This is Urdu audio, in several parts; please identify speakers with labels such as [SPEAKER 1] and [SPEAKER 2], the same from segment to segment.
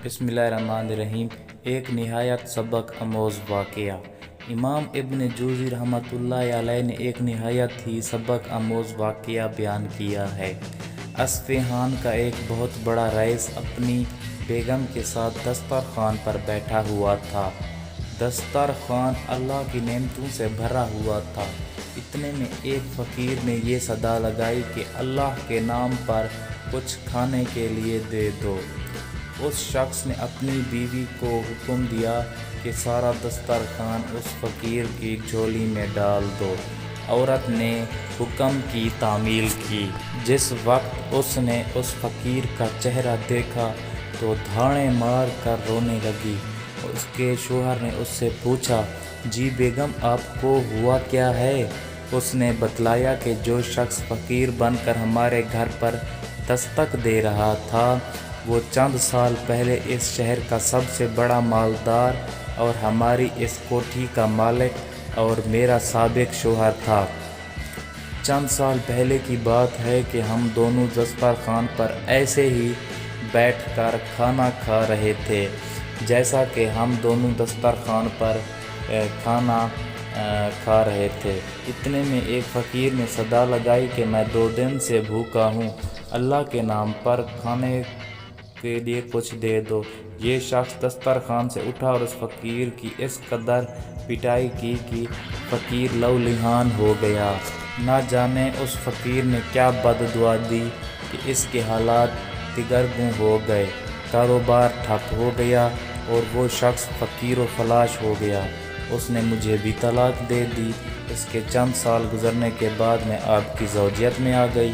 [SPEAKER 1] بسم اللہ الرحمن الرحیم۔ ایک نہایت سبق آموز واقعہ۔ امام ابن جوزی رحمۃ اللہ علیہ نے ایک نہایت ہی سبق آموز واقعہ بیان کیا ہے۔ اصفہان کا ایک بہت بڑا رئیس اپنی بیگم کے ساتھ دسترخوان پر بیٹھا ہوا تھا۔ دسترخوان اللہ کی نعمتوں سے بھرا ہوا تھا۔ اتنے میں ایک فقیر نے یہ صدا لگائی کہ اللہ کے نام پر کچھ کھانے کے لیے دے دو۔ اس شخص نے اپنی بیوی کو حکم دیا کہ سارا دسترخوان اس فقیر کی جھولی میں ڈال دو۔ عورت نے حکم کی تعمیل کی۔ جس وقت اس نے اس فقیر کا چہرہ دیکھا تو دھاڑیں مار کر رونے لگی۔ اس کے شوہر نے اس سے پوچھا، جی بیگم آپ کو ہوا کیا ہے؟ اس نے بتلایا کہ جو شخص فقیر بن کر ہمارے گھر پر دستک دے رہا تھا وہ چند سال پہلے اس شہر کا سب سے بڑا مالدار اور ہماری اس کوٹھی کا مالک اور میرا سابق شوہر تھا۔ چند سال پہلے کی بات ہے کہ ہم دونوں دسترخوان پر ایسے ہی بیٹھ کر کھانا کھا رہے تھے جیسا کہ ہم دونوں دسترخوان پر کھانا کھا رہے تھے۔ اتنے میں ایک فقیر نے صدا لگائی کہ میں 2 دن سے بھوکا ہوں، اللہ کے نام پر کھانے کے لیے کچھ دے دو۔ یہ شخص دسترخوان سے اٹھا اور اس فقیر کی اس قدر پٹائی کی کہ فقیر لہولہان ہو گیا۔ نہ جانے اس فقیر نے کیا بد دعا دی کہ اس کے حالات دگرگوں ہو گئے، کاروبار ٹھپ ہو گیا اور وہ شخص فقیر و فلاش ہو گیا۔ اس نے مجھے بھی طلاق دے دی۔ اس کے چند سال گزرنے کے بعد میں آپ کی زوجیت میں آ گئی۔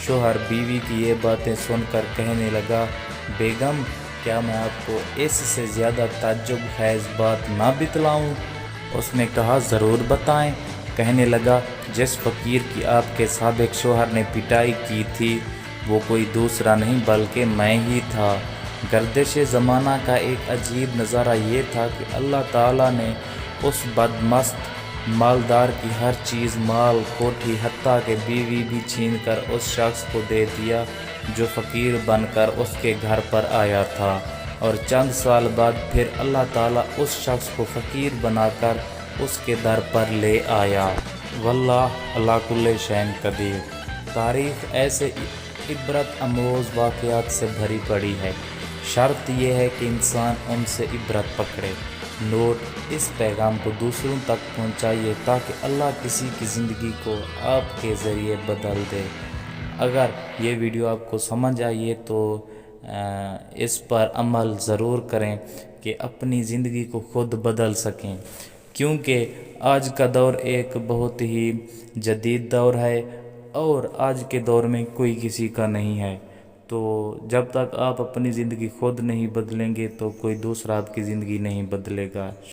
[SPEAKER 1] شوہر بیوی کی یہ باتیں سن کر کہنے لگا، بیگم کیا میں آپ کو اس سے زیادہ تعجب خیز بات نہ بتلاؤں؟ اس نے کہا، ضرور بتائیں۔ کہنے لگا، جس فقیر کی آپ کے سابق شوہر نے پٹائی کی تھی وہ کوئی دوسرا نہیں بلکہ میں ہی تھا۔ گردش زمانہ کا ایک عجیب نظارہ یہ تھا کہ اللہ تعالیٰ نے اس بدمست مالدار کی ہر چیز، مال، کوٹھی، حتیٰ کہ بیوی بھی چھین کر اس شخص کو دے دیا جو فقیر بن کر اس کے گھر پر آیا تھا، اور چند سال بعد پھر اللہ تعالیٰ اس شخص کو فقیر بنا کر اس کے در پر لے آیا۔ واللہ علی کل شیء قدیر۔ تاریخ ایسے عبرت آموز واقعات سے بھری پڑی ہے۔ شرط یہ ہے کہ انسان ان سے عبرت پکڑے۔ نوٹ: اس پیغام کو دوسروں تک پہنچائیے تاکہ اللہ کسی کی زندگی کو آپ کے ذریعے بدل دے۔ اگر یہ ویڈیو آپ کو سمجھ آئیے تو اس پر عمل ضرور کریں کہ اپنی زندگی کو خود بدل سکیں، کیونکہ آج کا دور ایک بہت ہی جدید دور ہے اور آج کے دور میں کوئی کسی کا نہیں ہے۔ تو جب تک آپ اپنی زندگی خود نہیں بدلیں گے تو کوئی دوسرا آپ کی زندگی نہیں بدلے گا۔